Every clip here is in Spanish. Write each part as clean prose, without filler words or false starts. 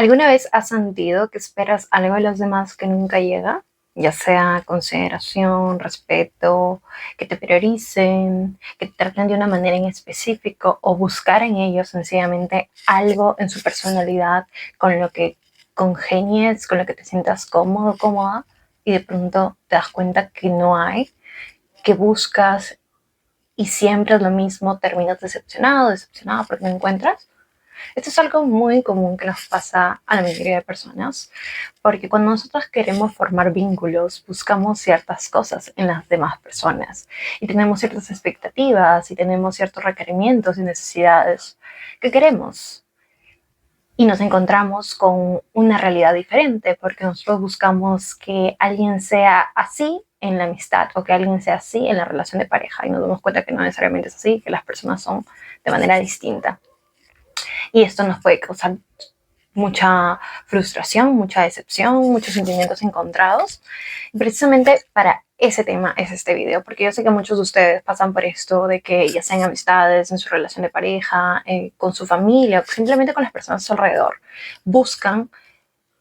¿Alguna vez has sentido que esperas algo de los demás que nunca llega? Ya sea consideración, respeto, que te prioricen, que te traten de una manera en específico o buscar en ellos sencillamente algo en su personalidad con lo que congenies, con lo que te sientas cómodo, cómoda y de pronto te das cuenta que no hay, que buscas y siempre es lo mismo, terminas decepcionado, decepcionado porque no encuentras? Esto es algo muy común que nos pasa a la mayoría de personas, porque cuando nosotros queremos formar vínculos, buscamos ciertas cosas en las demás personas y tenemos ciertas expectativas y tenemos ciertos requerimientos y necesidades que queremos. Y nos encontramos con una realidad diferente porque nosotros buscamos que alguien sea así en la amistad o que alguien sea así en la relación de pareja y nos damos cuenta que no necesariamente es así, que las personas son de manera distinta. Y esto nos puede causar mucha frustración, mucha decepción, muchos sentimientos encontrados. Y precisamente para ese tema es este video, porque yo sé que muchos de ustedes pasan por esto de que ya sean amistades, en su relación de pareja, con su familia o simplemente con las personas a su alrededor, buscan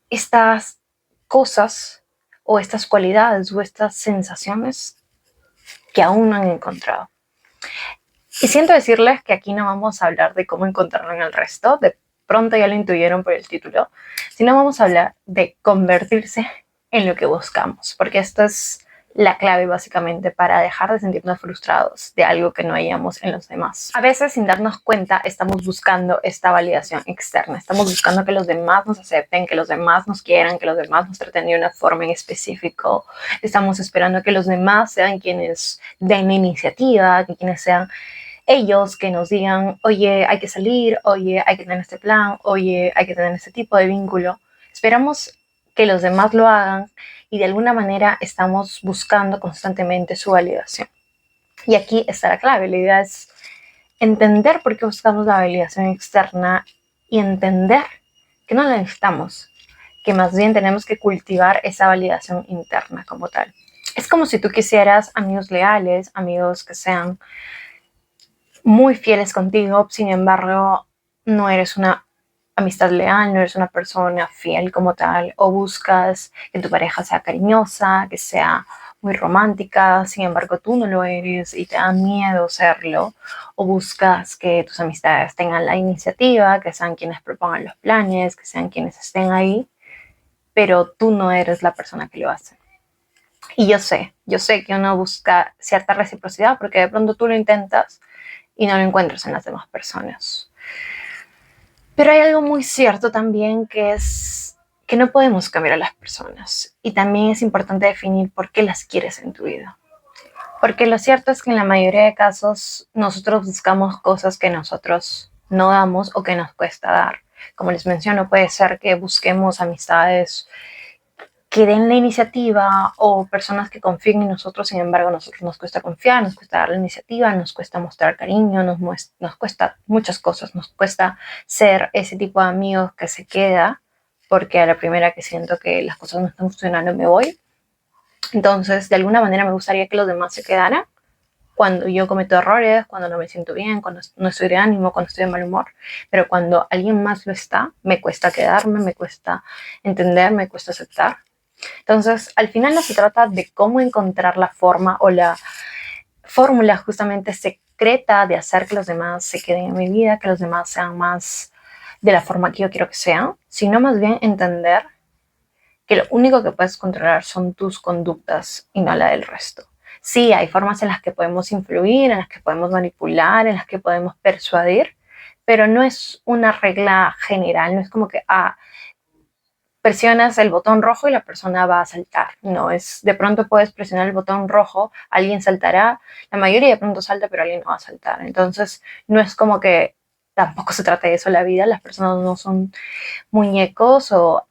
estas cosas o estas cualidades o estas sensaciones que aún no han encontrado. Y siento decirles que aquí no vamos a hablar de cómo encontrarlo en el resto, de pronto ya lo intuyeron por el título, sino vamos a hablar de convertirse en lo que buscamos, porque esto es la clave básicamente para dejar de sentirnos frustrados de algo que no hayamos en los demás. A veces sin darnos cuenta estamos buscando esta validación externa, estamos buscando que los demás nos acepten, que los demás nos quieran, que los demás nos traten de una forma en específico, estamos esperando que los demás sean quienes den la iniciativa, que quienes sean ellos que nos digan, oye, hay que salir, oye, hay que tener este plan, oye, hay que tener este tipo de vínculo. Esperamos que los demás lo hagan y de alguna manera estamos buscando constantemente su validación. Y aquí está la clave, la idea es entender por qué buscamos la validación externa y entender que no la necesitamos, que más bien tenemos que cultivar esa validación interna como tal. Es como si tú quisieras amigos leales, amigos que sean muy fieles contigo, sin embargo, no eres una amistad leal, no eres una persona fiel como tal, o buscas que tu pareja sea cariñosa, que sea muy romántica, sin embargo tú no lo eres y te da miedo serlo, o buscas que tus amistades tengan la iniciativa, que sean quienes propongan los planes, que sean quienes estén ahí, pero tú no eres la persona que lo hace. Y yo sé que uno busca cierta reciprocidad porque de pronto tú lo intentas y no lo encuentras en las demás personas. Pero hay algo muy cierto también que es que no podemos cambiar a las personas y también es importante definir por qué las quieres en tu vida. Porque lo cierto es que en la mayoría de casos nosotros buscamos cosas que nosotros no damos o que nos cuesta dar. Como les menciono, puede ser que busquemos amistades que den la iniciativa o personas que confíen en nosotros, sin embargo, a nosotros nos cuesta confiar, nos cuesta dar la iniciativa, nos cuesta mostrar cariño, nos cuesta muchas cosas, nos cuesta ser ese tipo de amigos que se queda porque a la primera que siento que las cosas no están funcionando me voy. Entonces, de alguna manera me gustaría que los demás se quedaran cuando yo cometo errores, cuando no me siento bien, cuando no estoy de ánimo, cuando estoy de mal humor, pero cuando alguien más lo está, me cuesta quedarme, me cuesta entender, me cuesta aceptar. Entonces, al final no se trata de cómo encontrar la forma o la fórmula justamente secreta de hacer que los demás se queden en mi vida, que los demás sean más de la forma que yo quiero que sean, sino más bien entender que lo único que puedes controlar son tus conductas y no la del resto. Sí, hay formas en las que podemos influir, en las que podemos manipular, en las que podemos persuadir, pero no es una regla general, no es como que, presionas el botón rojo y la persona va a saltar. No, es de pronto puedes presionar el botón rojo, alguien saltará, la mayoría de pronto salta, pero alguien no va a saltar. Entonces, no es como que tampoco se trata de eso la vida, las personas no son muñecos o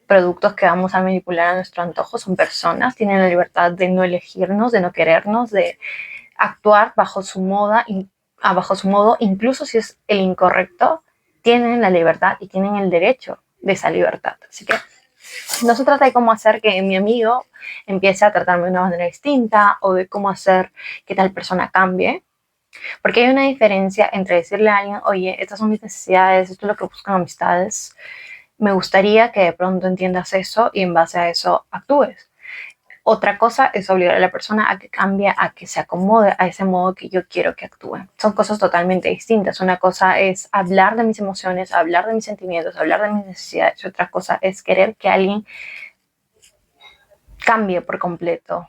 productos que vamos a manipular a nuestro antojo, son personas, tienen la libertad de no elegirnos, de no querernos, de actuar bajo su moda, bajo su modo, incluso si es el incorrecto, tienen la libertad y tienen el derecho de esa libertad. Así que no se trata de cómo hacer que mi amigo empiece a tratarme de una manera distinta o de cómo hacer que tal persona cambie, Porque hay una diferencia entre decirle a alguien, oye, estas son mis necesidades, esto es lo que buscan amistades, me gustaría que de pronto entiendas eso y en base a eso actúes. Otra cosa es obligar a la persona a que cambie, a que se acomode a ese modo que yo quiero que actúe. Son cosas totalmente distintas. Una cosa es hablar de mis emociones, hablar de mis sentimientos, hablar de mis necesidades. Otra cosa es querer que alguien cambie por completo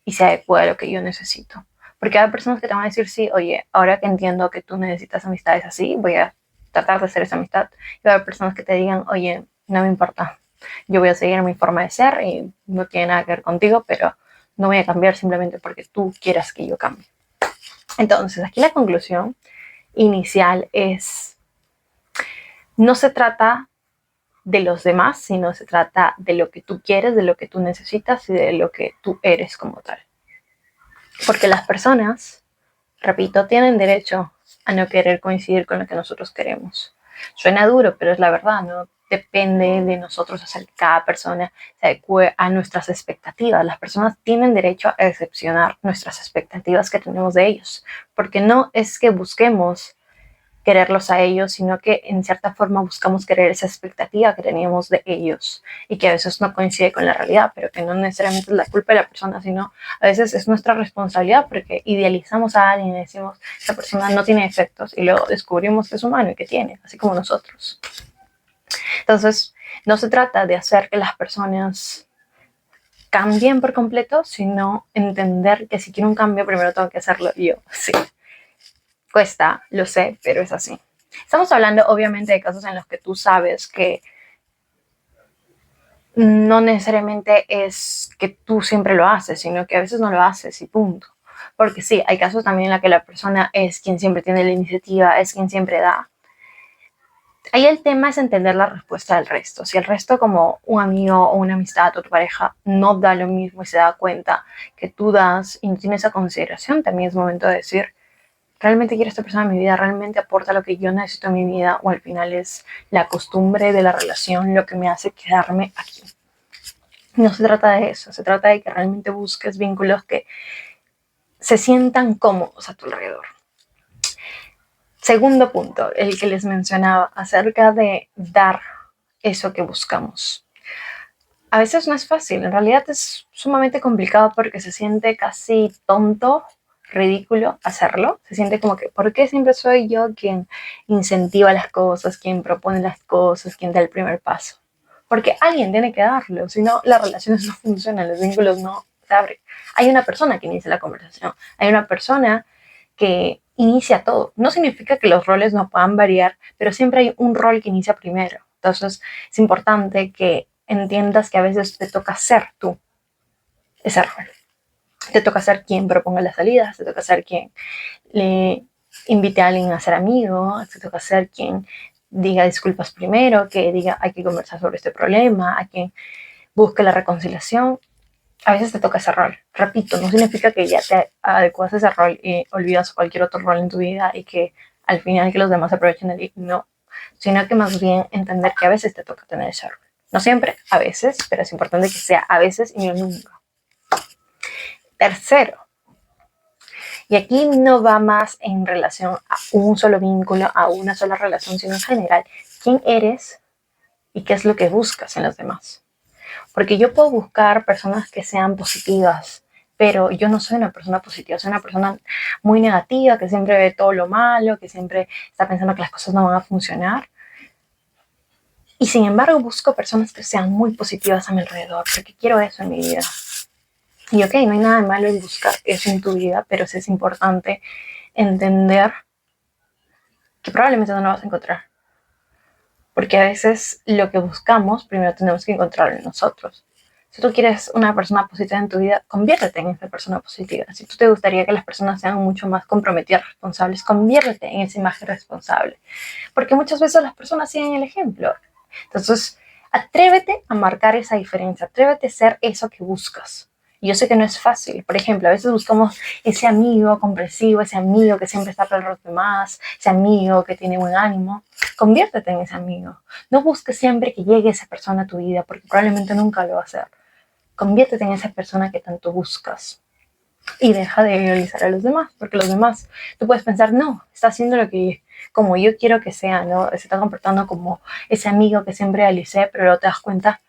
y se adecue a lo que yo necesito. Porque hay personas que te van a decir, sí, oye, ahora que entiendo que tú necesitas amistades así, voy a tratar de hacer esa amistad. Y va a haber personas que te digan, oye, no me importa, yo voy a seguir mi forma de ser y no tiene nada que ver contigo, pero no voy a cambiar simplemente porque tú quieras que yo cambie. Entonces, aquí la conclusión inicial es, no se trata de los demás, sino se trata de lo que tú quieres, de lo que tú necesitas y de lo que tú eres como tal. Porque las personas, repito, tienen derecho a no querer coincidir con lo que nosotros queremos. Suena duro, pero es la verdad, ¿no? Depende de nosotros hacer que cada persona se adecue a nuestras expectativas. Las personas tienen derecho a decepcionar nuestras expectativas que tenemos de ellos, porque no es que busquemos quererlos a ellos, sino que en cierta forma buscamos querer esa expectativa que teníamos de ellos y que a veces no coincide con la realidad, pero que no necesariamente es la culpa de la persona, sino a veces es nuestra responsabilidad porque idealizamos a alguien y decimos, esa persona no tiene defectos y luego descubrimos que es humano y que tiene, así como nosotros. Entonces, no se trata de hacer que las personas cambien por completo, sino entender que si quiero un cambio, primero tengo que hacerlo yo. Sí. Cuesta, lo sé, pero es así. Estamos hablando obviamente de casos en los que tú sabes que no necesariamente es que tú siempre lo haces, sino que a veces no lo haces y punto. Porque sí, hay casos también en los que la persona es quien siempre tiene la iniciativa, es quien siempre da. Ahí el tema es entender la respuesta del resto. Si el resto, como un amigo o una amistad o tu pareja, no da lo mismo y se da cuenta que tú das y no tiene esa consideración, también es momento de decir, realmente quiero a esta persona en mi vida, realmente aporta lo que yo necesito en mi vida, o al final es la costumbre de la relación lo que me hace quedarme aquí. No se trata de eso, se trata de que realmente busques vínculos que se sientan cómodos a tu alrededor. Segundo punto, el que les mencionaba acerca de dar eso que buscamos. A veces no es fácil, en realidad es sumamente complicado porque se siente casi tonto, ridículo hacerlo. Se siente como que, ¿por qué siempre soy yo quien incentiva las cosas, quien propone las cosas, quien da el primer paso? Porque alguien tiene que darlo, si no, las relaciones no funcionan, los vínculos no se abren. Hay una persona que inicia la conversación, hay una persona que inicia todo. No significa que los roles no puedan variar, pero siempre hay un rol que inicia primero. Entonces, es importante que entiendas que a veces te toca ser tú ese rol. Te toca ser quien proponga las salidas, te toca ser quien le invite a alguien a ser amigo, te toca ser quien diga disculpas primero, que diga hay que conversar sobre este problema, a quien busque la reconciliación. A veces te toca ese rol. Repito, no significa que ya te adecuas a ese rol y olvidas cualquier otro rol en tu vida y que al final que los demás aprovechen de ti. No, sino que más bien entender que a veces te toca tener ese rol. No siempre, a veces, pero es importante que sea a veces y no nunca. Tercero, y aquí no va más en relación a un solo vínculo, a una sola relación, sino en general, quién eres y qué es lo que buscas en los demás. Porque yo puedo buscar personas que sean positivas, pero yo no soy una persona positiva, soy una persona muy negativa, que siempre ve todo lo malo, que siempre está pensando que las cosas no van a funcionar. Y sin embargo busco personas que sean muy positivas a mi alrededor, porque quiero eso en mi vida. Y ok, no hay nada de malo en buscar eso en tu vida, pero sí es importante entender que probablemente no lo vas a encontrar. Porque a veces lo que buscamos, primero tenemos que encontrarlo en nosotros. Si tú quieres una persona positiva en tu vida, conviértete en esa persona positiva. Si tú te gustaría que las personas sean mucho más comprometidas, responsables, conviértete en esa imagen responsable. Porque muchas veces las personas siguen el ejemplo. Entonces, atrévete a marcar esa diferencia, atrévete a ser eso que buscas. Y yo sé que no es fácil. Por ejemplo, a veces buscamos ese amigo comprensivo, ese amigo que siempre está para los demás, ese amigo que tiene buen ánimo. Conviértete en ese amigo. No busques siempre que llegue esa persona a tu vida, porque probablemente nunca lo va a hacer. Conviértete en esa persona que tanto buscas. y deja de idealizar a los demás, porque los demás, tú puedes pensar, no, está haciendo lo que como yo quiero que sea, ¿no? Se está comportando como ese amigo que siempre idealicé, pero luego te das cuenta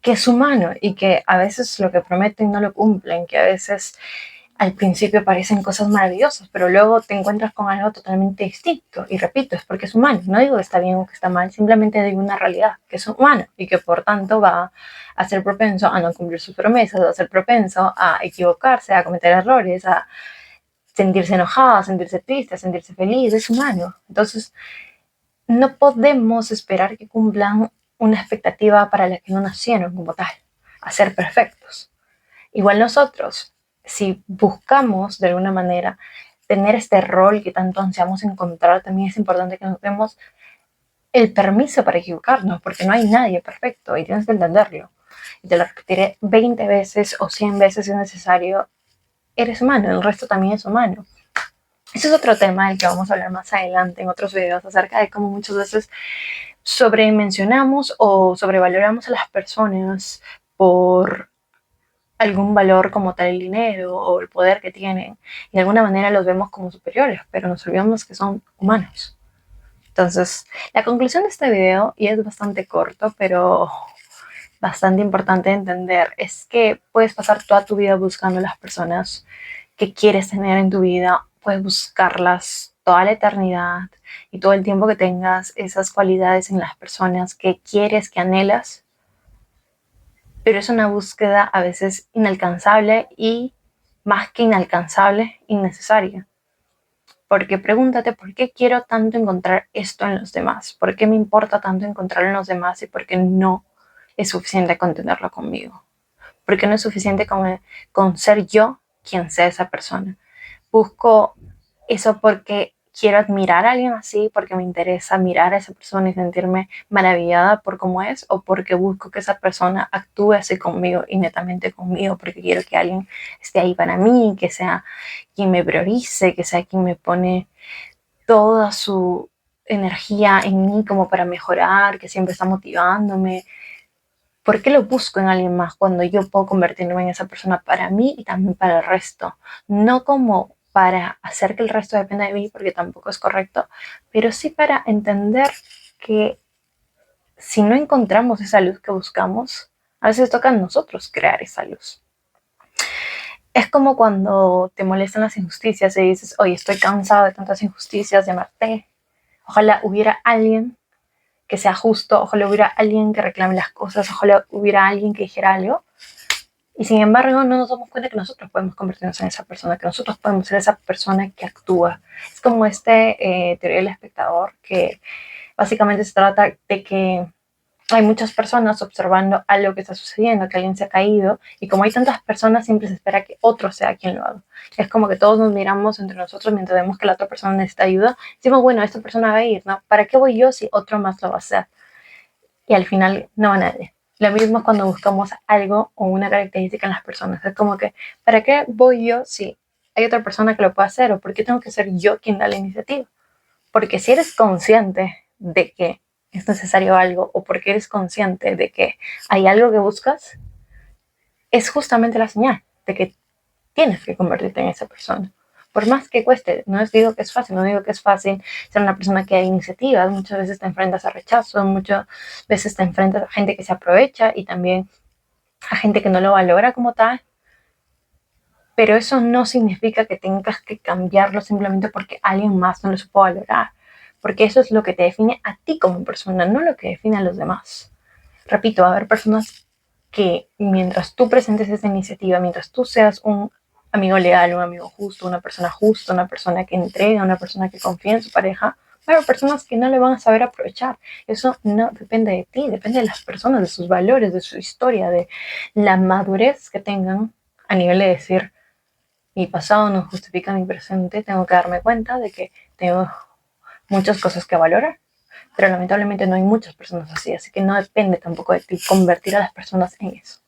que es humano y que a veces lo que prometen no lo cumplen, que a veces al principio parecen cosas maravillosas, pero luego te encuentras con algo totalmente distinto. Y repito, es porque es humano. No digo que está bien o que está mal, simplemente digo una realidad, que es humano y que por tanto va a ser propenso a no cumplir sus promesas, va a ser propenso a equivocarse, a cometer errores, a sentirse enojado, a sentirse triste, a sentirse feliz. Es humano. Entonces, no podemos esperar que cumplan una expectativa para la que no nacieron como tal, a ser perfectos. Igual nosotros, si buscamos de alguna manera tener este rol que tanto ansiamos encontrar, también es importante que nos demos el permiso para equivocarnos, porque no hay nadie perfecto y tienes que entenderlo. Y te lo repetiré 20 veces o 100 veces si es necesario. Eres humano, el resto también es humano. Ese es otro tema del que vamos a hablar más adelante en otros videos acerca de cómo muchas veces sobremencionamos o sobrevaloramos a las personas por algún valor como tal el dinero o el poder que tienen y de alguna manera los vemos como superiores, pero nos olvidamos que son humanos. Entonces, la conclusión de este video, y es bastante corto, pero bastante importante de entender, es que puedes pasar toda tu vida buscando las personas que quieres tener en tu vida, puedes buscarlas toda la eternidad y todo el tiempo que tengas esas cualidades en las personas que quieres, que anhelas, pero es una búsqueda a veces inalcanzable y más que inalcanzable, innecesaria. Porque pregúntate por qué quiero tanto encontrar esto en los demás, por qué me importa tanto encontrarlo en los demás y por qué no es suficiente con tenerlo conmigo, por qué no es suficiente con ser yo quien sea esa persona. Busco eso porque quiero admirar a alguien así, porque me interesa mirar a esa persona y sentirme maravillada por cómo es, o porque busco que esa persona actúe así conmigo y netamente conmigo, porque quiero que alguien esté ahí para mí, que sea quien me priorice, que sea quien me pone toda su energía en mí como para mejorar, que siempre está motivándome. ¿Por qué lo busco en alguien más cuando yo puedo convertirme en esa persona para mí y también para el resto? No como para hacer que el resto dependa de mí, porque tampoco es correcto, pero sí para entender que si no encontramos esa luz que buscamos, a veces toca a nosotros crear esa luz. Es como cuando te molestan las injusticias y dices, oye, estoy cansado de tantas injusticias, llámate. Ojalá hubiera alguien que sea justo, ojalá hubiera alguien que reclame las cosas, ojalá hubiera alguien que dijera algo. Y sin embargo, no nos damos cuenta que nosotros podemos convertirnos en esa persona, que nosotros podemos ser esa persona que actúa. Es como teoría del espectador, que básicamente se trata de que hay muchas personas observando algo que está sucediendo, que alguien se ha caído, y como hay tantas personas, siempre se espera que otro sea quien lo haga. Es como que todos nos miramos entre nosotros mientras vemos que la otra persona necesita ayuda, y decimos, bueno, esta persona va a ir, ¿no? ¿Para qué voy yo si otro más lo va a hacer? Y al final no va nadie. Lo mismo es cuando buscamos algo o una característica en las personas. Es como que, ¿para qué voy yo si hay otra persona que lo puede hacer? ¿O por qué tengo que ser yo quien da la iniciativa? Porque si eres consciente de que es necesario algo o porque eres consciente de que hay algo que buscas, es justamente la señal de que tienes que convertirte en esa persona. Por más que cueste, no les digo que es fácil, no digo que es fácil ser una persona que hay iniciativas, muchas veces te enfrentas a rechazo, muchas veces te enfrentas a gente que se aprovecha y también a gente que no lo valora como tal, pero eso no significa que tengas que cambiarlo simplemente porque alguien más no lo supo valorar, porque eso es lo que te define a ti como persona, no lo que define a los demás. Repito, va a haber personas que mientras tú presentes esa iniciativa, mientras tú seas un amigo leal, un amigo justo, una persona que entrega, una persona que confía en su pareja, va a haber personas que no le van a saber aprovechar. Eso no depende de ti, depende de las personas, de sus valores, de su historia, de la madurez que tengan a nivel de decir, mi pasado no justifica mi presente, tengo que darme cuenta de que tengo muchas cosas que valorar, pero lamentablemente no hay muchas personas así que no depende tampoco de ti convertir a las personas en eso.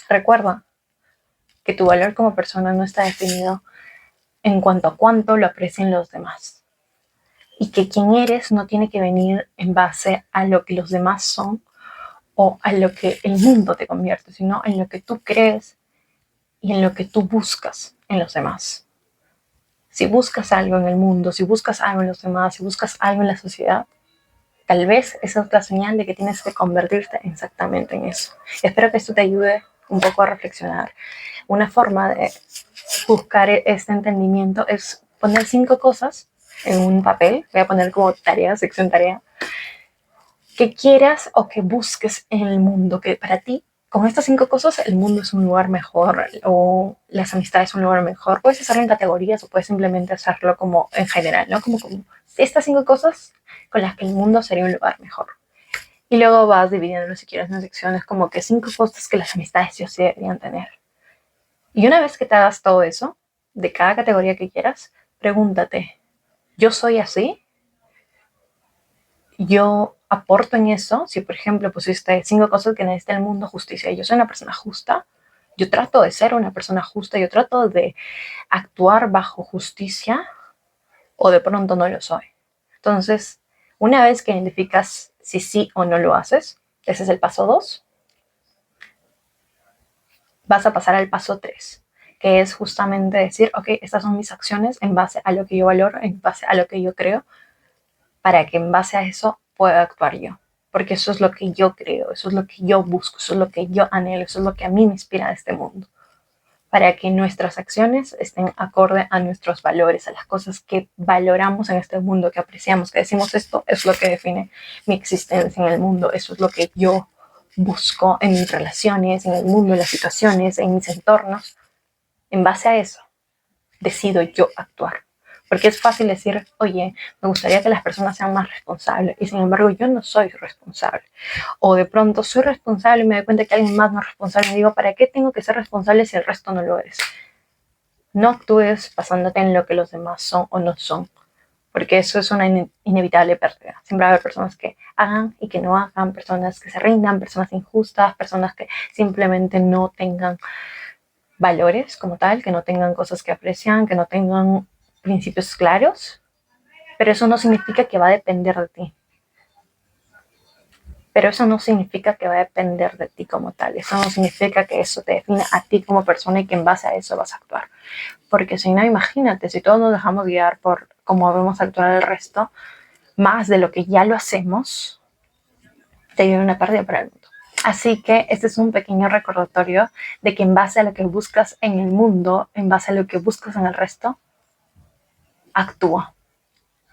Recuerda que tu valor como persona no está definido en cuanto a cuánto lo aprecien los demás y que quien eres no tiene que venir en base a lo que los demás son o a lo que el mundo te convierte, sino en lo que tú crees y en lo que tú buscas en los demás. Si buscas algo en el mundo, si buscas algo en los demás, si buscas algo en la sociedad, tal vez esa es la señal de que tienes que convertirte exactamente en eso. Espero que esto te ayude un poco a reflexionar. Una forma de buscar este entendimiento es poner 5 cosas en un papel. Voy a poner como tarea, sección tarea, que quieras o que busques en el mundo, que para ti, con estas 5 cosas, el mundo es un lugar mejor o las amistades son un lugar mejor. Puedes hacerlo en categorías o puedes simplemente hacerlo como en general, ¿no? Como estas 5 cosas con las que el mundo sería un lugar mejor. Y luego vas dividiéndolo, si quieres, en secciones, como que 5 cosas que las amistades sí o sí deberían tener. Y una vez que te hagas todo eso, de cada categoría que quieras, pregúntate, ¿yo soy así? ¿Yo aporto en eso? Si, por ejemplo, pusiste 5 cosas que necesita el mundo: justicia, y yo soy una persona justa, yo trato de ser una persona justa, yo trato de actuar bajo justicia, o de pronto no lo soy. Entonces, una vez que identificas si sí o no lo haces, ese es el paso 2, vas a pasar al paso 3, que es justamente decir, ok, estas son mis acciones en base a lo que yo valoro, en base a lo que yo creo, para que en base a eso pueda actuar yo. Porque eso es lo que yo creo, eso es lo que yo busco, eso es lo que yo anhelo, eso es lo que a mí me inspira de este mundo. Para que nuestras acciones estén acorde a nuestros valores, a las cosas que valoramos en este mundo, que apreciamos, que decimos, esto es lo que define mi existencia en el mundo, eso es lo que yo busco en mis relaciones, en el mundo, en las situaciones, en mis entornos. En base a eso, decido yo actuar. Porque es fácil decir, oye, me gustaría que las personas sean más responsables, y sin embargo yo no soy responsable. O de pronto soy responsable y me doy cuenta que alguien más no es responsable, y digo, ¿para qué tengo que ser responsable si el resto no lo es? No actúes basándote en lo que los demás son o no son, porque eso es una inevitable pérdida. Siempre va a haber personas que hagan y que no hagan, personas que se rindan, personas injustas, personas que simplemente no tengan valores como tal, que no tengan cosas que aprecian, que no tengan principios claros, pero eso no significa que va a depender de ti. Pero eso no significa que va a depender de ti como tal. Eso no significa que eso te define a ti como persona y que en base a eso vas a actuar. Porque si no, imagínate, si todos nos dejamos guiar por cómo vamos a actuar el resto, más de lo que ya lo hacemos, te viene una pérdida para el mundo. Así que este es un pequeño recordatorio de que en base a lo que buscas en el mundo, en base a lo que buscas en el resto, actúa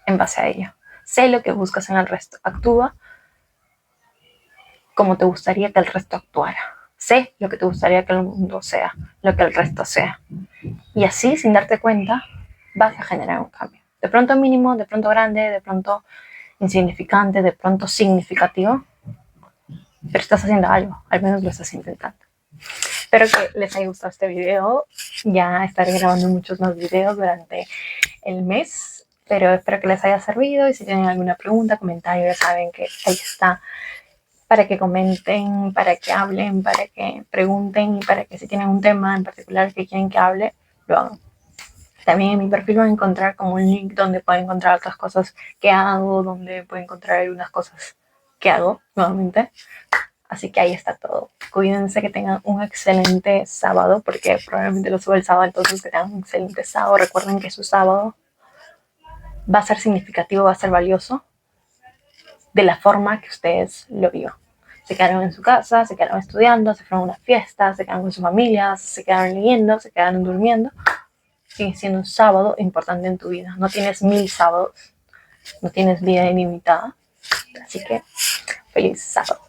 en base a ello. Sé lo que buscas en el resto, actúa como te gustaría que el resto actuara. Sé lo que te gustaría que el mundo sea, lo que el resto sea. Y así, sin darte cuenta, vas a generar un cambio. De pronto mínimo, de pronto grande, de pronto insignificante, de pronto significativo, pero estás haciendo algo, al menos lo estás intentando. Espero que les haya gustado este video. Ya estaré grabando muchos más videos durante el mes, pero espero que les haya servido, y si tienen alguna pregunta, comentario, ya saben que ahí está, para que comenten, para que hablen, para que pregunten, y para que si tienen un tema en particular que quieren que hable, lo hagan. También en mi perfil van a encontrar como un link donde pueden encontrar otras cosas que hago, donde pueden encontrar algunas cosas que hago nuevamente. Así que ahí está todo. Cuídense, que tengan un excelente sábado, porque probablemente lo subo el sábado, entonces que tengan un excelente sábado. Recuerden que su sábado va a ser significativo, va a ser valioso, de la forma que ustedes lo vivan. Se quedaron en su casa, se quedaron estudiando, se fueron a una fiesta, se quedaron con sus familias, se quedaron leyendo, se quedaron durmiendo. Sigue siendo un sábado importante en tu vida. No tienes 1000 sábados, no tienes vida ilimitada. Así que feliz sábado.